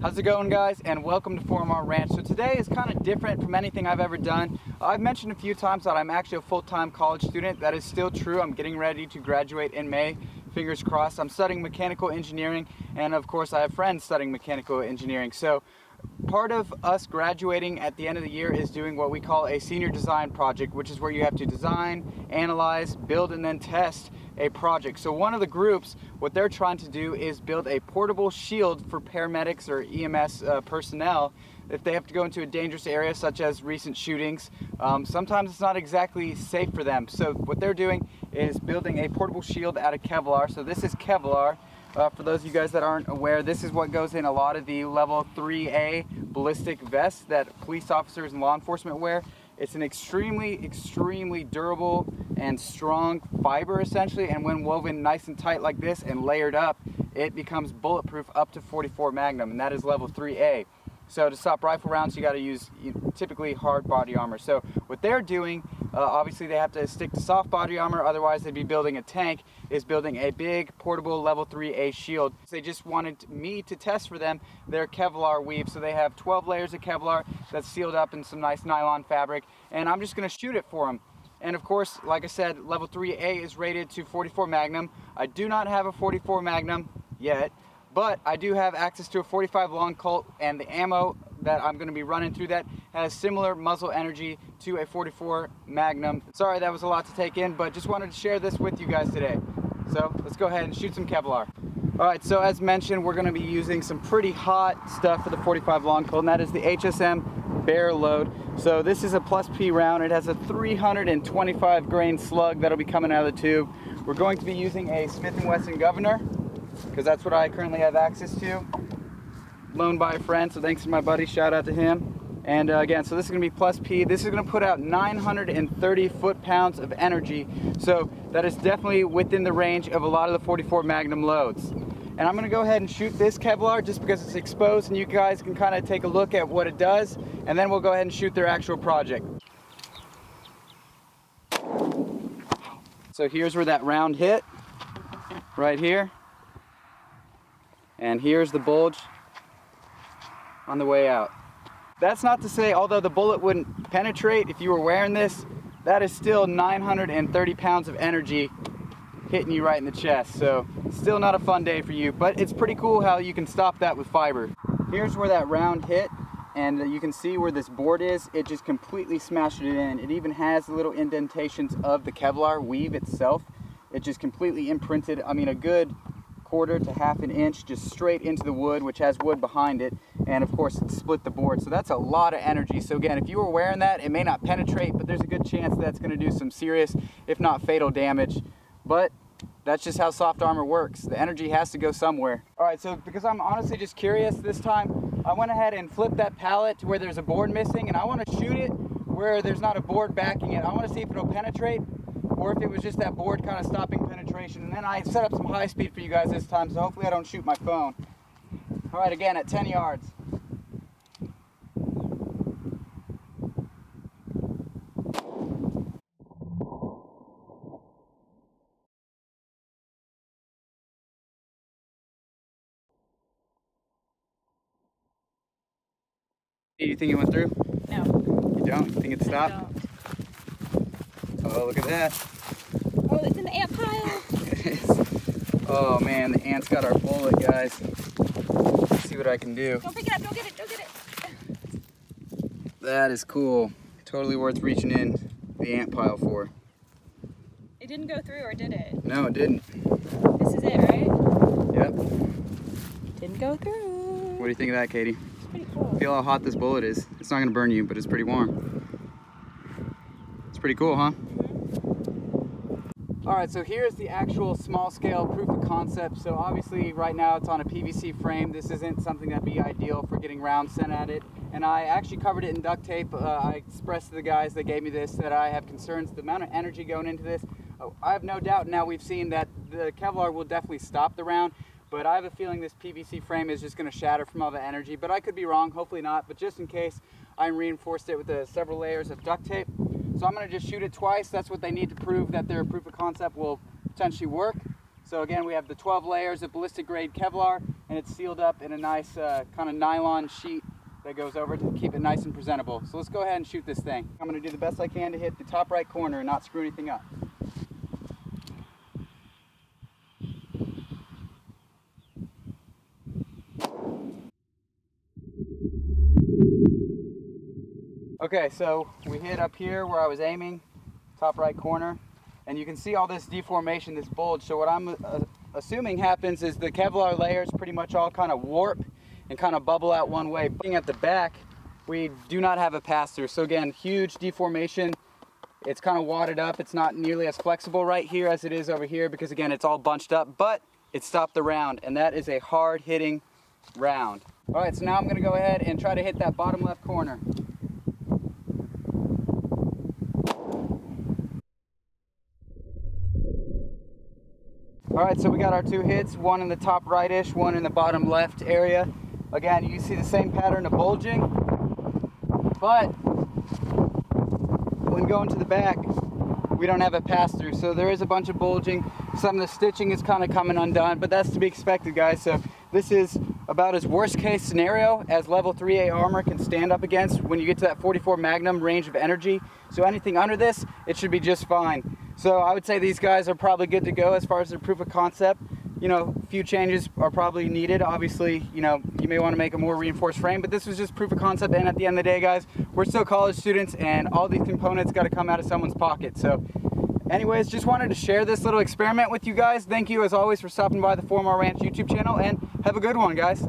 How's it going, guys? And welcome to 4MR Ranch. So today is kind of different from anything I've ever done. I've mentioned a few times that I'm actually a full-time college student. That is still true. I'm getting ready to graduate in May. Fingers crossed. I'm studying mechanical engineering, and of course I have friends studying mechanical engineering. So part of us graduating at the end of the year is doing what we call a senior design project, which is where you have to design, analyze, build, and then test a project. So one of the groups, what they're trying to do is build a portable shield for paramedics or EMS personnel if they have to go into a dangerous area such as recent shootings. Sometimes it's not exactly safe for them. So what they're doing is building a portable shield out of Kevlar. So this is Kevlar. For those of you guys that aren't aware, this is what goes in a lot of the level 3A ballistic vests that police officers and law enforcement wear. It's an extremely durable and strong fiber essentially, and when woven nice and tight like this and layered up, it becomes bulletproof up to 44 Magnum, and that is level 3A. So to stop rifle rounds, you got to use typically hard body armor. So what they're doing, obviously they have to stick to soft body armor, otherwise they'd be building a tank, is building a big portable level 3A shield. So they just wanted me to test for them their Kevlar weave. So they have 12 layers of Kevlar that's sealed up in some nice nylon fabric, and I'm just going to shoot it for them. And of course, like I said, level 3A is rated to 44 Magnum. I do not have a 44 Magnum yet, but I do have access to a 45 long Colt, and the ammo that I'm going to be running through that has similar muzzle energy to a 44 Magnum. Sorry, that was a lot to take in, but just wanted to share this with you guys today. So let's go ahead and shoot some Kevlar. Alright, so as mentioned, we're going to be using some pretty hot stuff for the 45 long Colt, and that is the HSM Bear Load. So this is a plus P round. It has a 325 grain slug that'll be coming out of the tube. We're going to be using a Smith & Wesson Governor, because that's what I currently have access to, loaned by a friend, so thanks to my buddy, shout out to him. And again, so this is going to be plus P. This is going to put out 930 foot-pounds of energy, so that is definitely within the range of a lot of the 44 Magnum loads. And I'm going to go ahead and shoot this Kevlar just because it's exposed, and you guys can kind of take a look at what it does, and then we'll go ahead and shoot their actual project. So here's where that round hit, right here. And here's the bulge on the way out. That's not to say, although the bullet wouldn't penetrate if you were wearing this, that is still 930 pounds of energy hitting you right in the chest. So still not a fun day for you, but it's pretty cool how you can stop that with fiber. Here's where that round hit, and you can see where this board is. It just completely smashed it in. It even has little indentations of the Kevlar weave itself. It just completely imprinted, I mean, a good quarter to half an inch just straight into the wood, which has wood behind it, and of course it split the board. So that's a lot of energy. So again, if you were wearing that, it may not penetrate, but there's a good chance that's going to do some serious, if not fatal, damage. But that's just how soft armor works. The energy has to go somewhere. Alright, so because I'm honestly just curious this time, I went ahead and flipped that pallet to where there's a board missing, and I want to shoot it where there's not a board backing it. I want to see if it'll penetrate, or if it was just that board kind of stopping penetration. And then I set up some high speed for you guys this time, so hopefully I don't shoot my phone. Alright, again at 10 yards. Do you think it went through? No. You don't? You think it stopped? I don't. Oh, look at that. Oh, it's in the ant pile. It is. Oh man, the ants got our bullet, guys. Let's see what I can do. Don't pick it up, don't get it, don't get it. That is cool. Totally worth reaching in the ant pile for. It didn't go through, or did it? No, it didn't. This is it, right? Yep. Didn't go through. What do you think of that, Katie? It's pretty cool. Feel how hot this bullet is. It's not gonna burn you, but it's pretty warm. It's pretty cool, huh? Alright, so here's the actual small scale proof of concept. So obviously right now it's on a PVC frame. This isn't something that'd be ideal for getting rounds sent at it. And I actually covered it in duct tape. I expressed to the guys that gave me this that I have concerns the amount of energy going into this. I have no doubt now we've seen that the Kevlar will definitely stop the round, but I have a feeling this PVC frame is just going to shatter from all the energy. But I could be wrong, hopefully not, but just in case, I reinforced it with several layers of duct tape. So I'm going to just shoot it twice. That's what they need to prove that their proof of concept will potentially work. So again, we have the 12 layers of ballistic grade Kevlar, and it's sealed up in a nice kind of nylon sheet that goes over to keep it nice and presentable. So let's go ahead and shoot this thing. I'm going to do the best I can to hit the top right corner and not screw anything up. Okay, so we hit up here where I was aiming, top right corner, and you can see all this deformation, this bulge. So what I'm assuming happens is the Kevlar layers pretty much all kind of warp and kind of bubble out one way. Looking at the back, we do not have a pass-through. So again, huge deformation. It's kind of wadded up. It's not nearly as flexible right here as it is over here because again, it's all bunched up, but it stopped the round, and that is a hard-hitting round. All right, so now I'm gonna go ahead and try to hit that bottom left corner. All right, so we got our two hits, one in the top right-ish, one in the bottom left area. Again, you see the same pattern of bulging, but when going to the back, we don't have a pass-through. So there is a bunch of bulging. Some of the stitching is kind of coming undone, but that's to be expected, guys. So this is about as worst-case scenario as level 3A armor can stand up against when you get to that 44 Magnum range of energy. So anything under this, it should be just fine. So I would say these guys are probably good to go as far as their proof of concept. You know, a few changes are probably needed. Obviously, you know, you may want to make a more reinforced frame, but this was just proof of concept. And at the end of the day, guys, we're still college students and all these components got to come out of someone's pocket. So anyways, just wanted to share this little experiment with you guys. Thank you as always for stopping by the 4MR Ranch YouTube channel, and have a good one, guys.